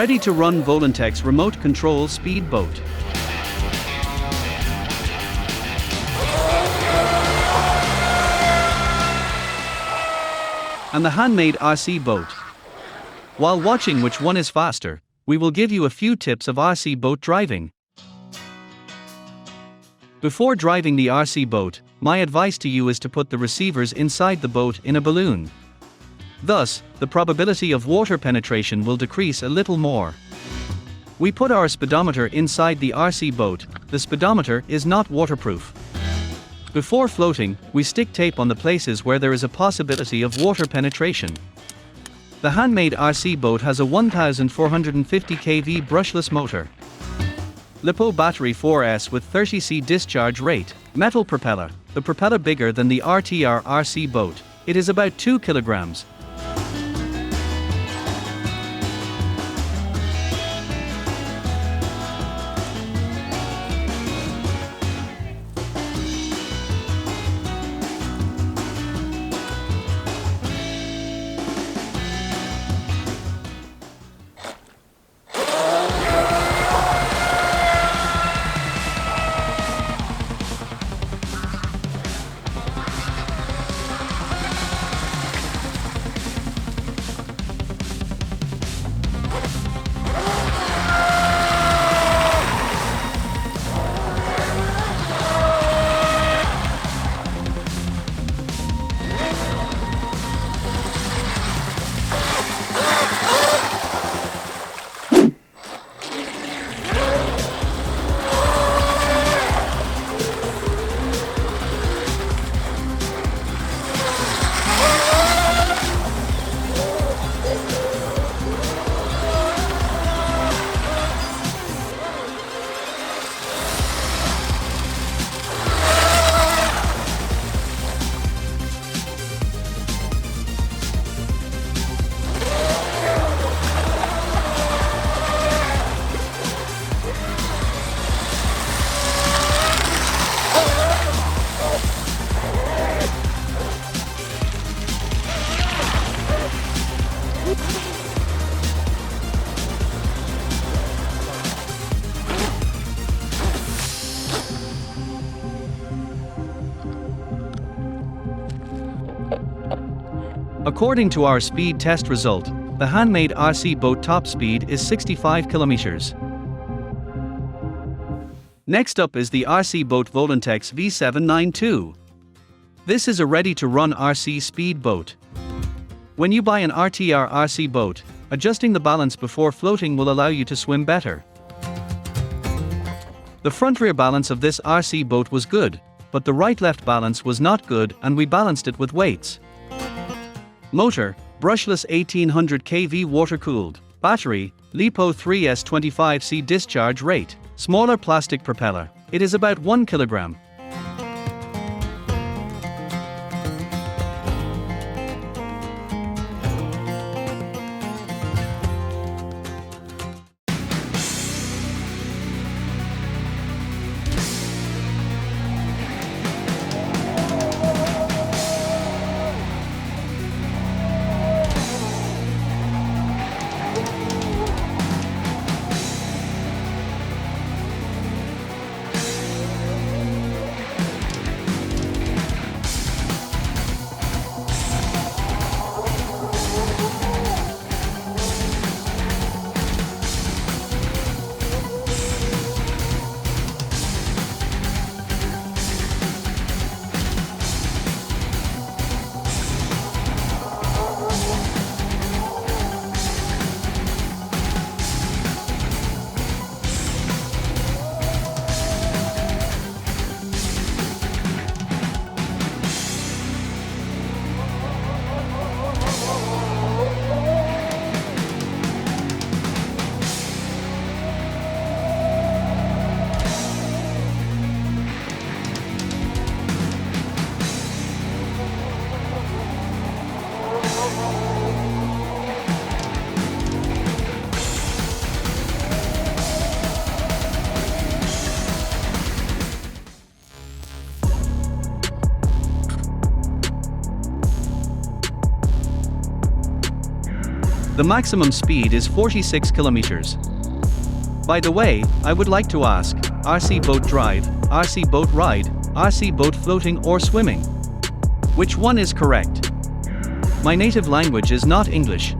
ready-to-run Volantex remote control speedboat. And the Handmade RC boat. While watching which one is faster, we will give you a few tips of RC boat driving. Before driving the RC boat, my advice to you is to put the receivers inside the boat in a balloon. Thus, the probability of water penetration will decrease a little more. We put our speedometer inside the RC boat. The speedometer is not waterproof. Before floating, we stick tape on the places where there is a possibility of water penetration. The Handmade RC boat has a 1450 kV brushless motor. LiPo battery 4S with 30C discharge rate. Metal propeller. The propeller bigger than the RTR RC boat. It is about 2 kilograms. According to our speed test result, the Handmade RC boat top speed is 65 kilometers. Next up is the RC boat Volantex V792. This is a ready-to-run RC speed boat. When you buy an RTR RC boat, adjusting the balance before floating will allow you to swim better. The front-rear balance of this RC boat was good, but the right-left balance was not good and we balanced it with weights. Motor, brushless 1800 kV water-cooled. Battery, LiPo 3S 25C discharge rate. Smaller plastic propeller. It is about 1 kilogram. The maximum speed is 46 kilometers. By the way, I would like to ask, RC boat drive, RC boat ride, RC boat floating or swimming? Which one is correct? My native language is not English.